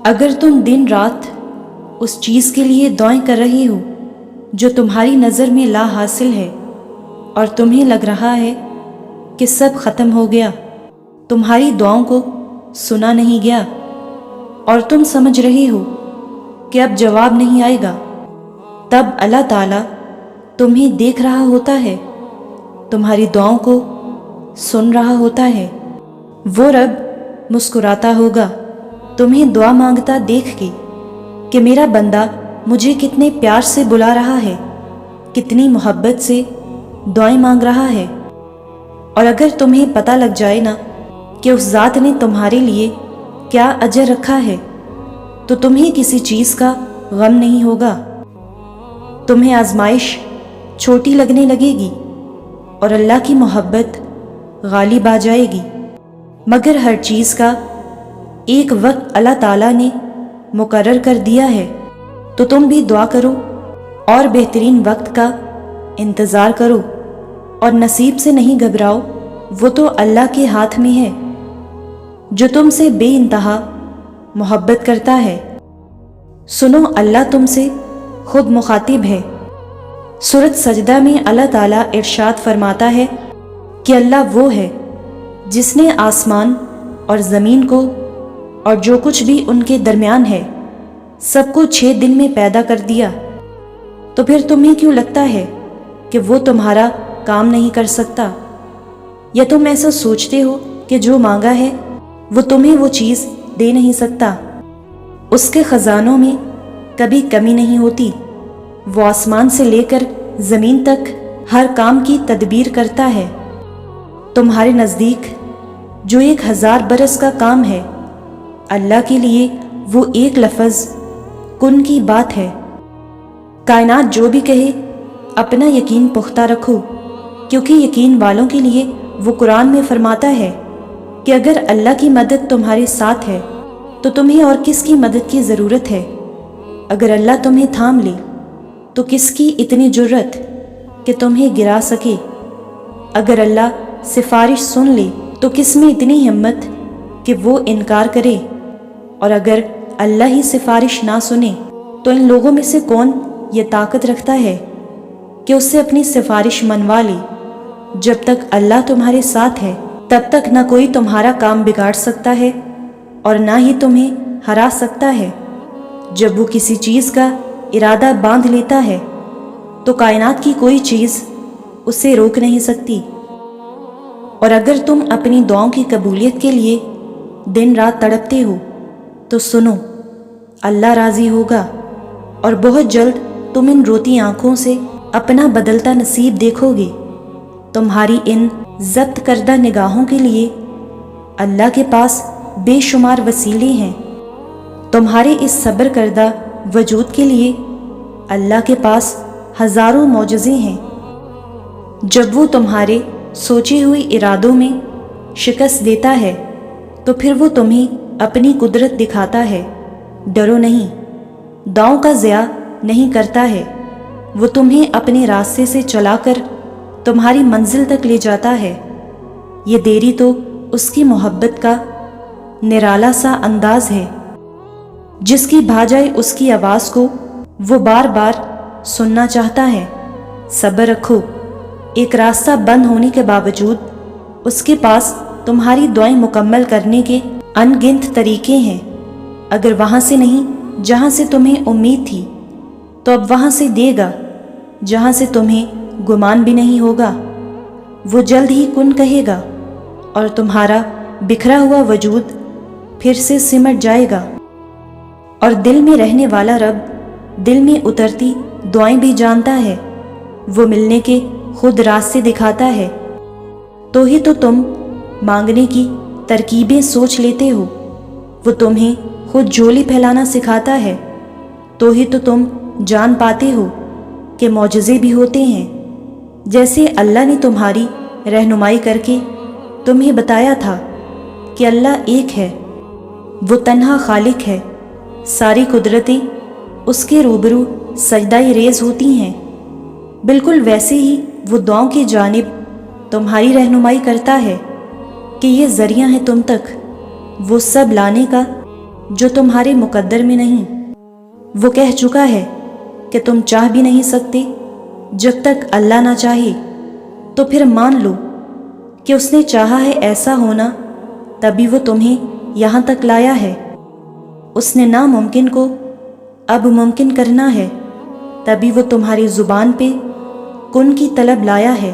अगर तुम दिन रात उस चीज़ के लिए दुआएं कर रहे हो जो तुम्हारी नज़र में ला हासिल है और तुम्हें लग रहा है कि सब ख़त्म हो गया, तुम्हारी दुआओं को सुना नहीं गया और तुम समझ रहे हो कि अब जवाब नहीं आएगा, तब अल्लाह ताला तुम्हें देख रहा होता है, तुम्हारी दुआओं को सुन रहा होता है। वो रब मुस्कुराता होगा तुम्हें दुआ मांगता देख के कि मेरा बंदा मुझे कितने प्यार से बुला रहा है, कितनी मोहब्बत से दुआएं मांग रहा है। और अगर तुम्हें पता लग जाए ना कि उस ज़ात ने तुम्हारे लिए क्या अजर रखा है, तो तुम्हें किसी चीज़ का गम नहीं होगा। तुम्हें आजमाइश छोटी लगने लगेगी और अल्लाह की मोहब्बत गालिब आ जाएगी। मगर हर चीज़ का एक वक्त अल्लाह ताला ने मुकर्रर कर दिया है, तो तुम भी दुआ करो और बेहतरीन वक्त का इंतज़ार करो और नसीब से नहीं घबराओ, वो तो अल्लाह के हाथ में है जो तुमसे बेइंतहा मोहब्बत करता है। सुनो, अल्लाह तुमसे खुद मुखातिब है। सूरत सजदा में अल्लाह ताला इरशाद फरमाता है कि अल्लाह वो है जिसने आसमान और ज़मीन को और जो कुछ भी उनके दरमियान है सबको 6 दिन में पैदा कर दिया। तो फिर तुम्हें क्यों लगता है कि वो तुम्हारा काम नहीं कर सकता, या तुम ऐसा सोचते हो कि जो मांगा है वो तुम्हें वो चीज़ दे नहीं सकता। उसके ख़जानों में कभी कमी नहीं होती। वो आसमान से लेकर ज़मीन तक हर काम की तदबीर करता है। तुम्हारे नज़दीक जो 1000 बरस का काम है, अल्लाह के लिए वो एक लफ्ज़ कुन की बात है। कायनात जो भी कहे अपना यकीन पुख्ता रखो, क्योंकि यकीन वालों के लिए वो कुरान में फरमाता है कि अगर अल्लाह की मदद तुम्हारे साथ है तो तुम्हें और किसकी मदद की ज़रूरत है। अगर अल्लाह तुम्हें थाम ले तो किसकी इतनी जुर्रत कि तुम्हें गिरा सके। अगर अल्लाह सिफारिश सुन ले तो किस में इतनी हिम्मत कि वो इनकार करे। और अगर अल्लाह ही सिफारिश ना सुने तो इन लोगों में से कौन ये ताकत रखता है कि उससे अपनी सिफारिश मनवा ले। जब तक अल्लाह तुम्हारे साथ है तब तक ना कोई तुम्हारा काम बिगाड़ सकता है और ना ही तुम्हें हरा सकता है। जब वो किसी चीज़ का इरादा बांध लेता है तो कायनात की कोई चीज़ उसे रोक नहीं सकती। और अगर तुम अपनी दुआओं की कबूलियत के लिए दिन रात तड़पते हो तो सुनो, अल्लाह राज़ी होगा और बहुत जल्द तुम इन रोती आंखों से अपना बदलता नसीब देखोगे। तुम्हारी इन ज़ब्त करदा निगाहों के लिए अल्लाह के पास बेशुमार वसीले हैं। तुम्हारे इस सब्र करदा वजूद के लिए अल्लाह के पास हज़ारों मौजज़े हैं। जब वो तुम्हारे सोचे हुए इरादों में शिकस्त देता है तो फिर वो तुम्हें अपनी कुदरत दिखाता है। डरो नहीं, दांव का ज़िया नहीं करता है। वो तुम्हें अपने रास्ते से चलाकर तुम्हारी मंजिल तक ले जाता है। ये देरी तो उसकी मोहब्बत का निराला सा अंदाज है, जिसकी भाजाए उसकी आवाज़ को वो बार बार सुनना चाहता है। सब्र रखो, एक रास्ता बंद होने के बावजूद उसके पास तुम्हारी दुआएं मुकम्मल करने के अनगिनत तरीके हैं। अगर वहाँ से नहीं जहाँ से तुम्हें उम्मीद थी, तो अब वहाँ से देगा जहाँ से तुम्हें गुमान भी नहीं होगा। वो जल्द ही कुन कहेगा और तुम्हारा बिखरा हुआ वजूद फिर से सिमट जाएगा। और दिल में रहने वाला रब दिल में उतरती दुआएं भी जानता है। वो मिलने के खुद रास्ते दिखाता है, तो ही तो तुम मांगने की तरकीबें सोच लेते हो। वो तुम्हें खुद झोली फैलाना सिखाता है, तो ही तो तुम जान पाते हो कि मौजज़े भी होते हैं। जैसे अल्लाह ने तुम्हारी रहनुमाई करके तुम्हें बताया था कि अल्लाह एक है, वो तन्हा खालिक है, सारी कुदरतें उसके रूबरू सजदाई रेज़ होती हैं। बिल्कुल वैसे ही वो दुआओं की जानिब तुम्हारी रहनुमाई करता है। کہ یہ ذریعہ ہے تم تک وہ سب لانے کا جو تمہارے مقدر میں نہیں۔ وہ کہہ چکا ہے کہ تم چاہ بھی نہیں سکتے جب تک اللہ نہ چاہے، تو پھر مان لو کہ اس نے چاہا ہے ایسا ہونا، تبھی وہ تمہیں یہاں تک لایا ہے۔ اس نے ناممکن کو اب ممکن کرنا ہے، تبھی وہ تمہاری زبان پہ کن کی طلب لایا ہے۔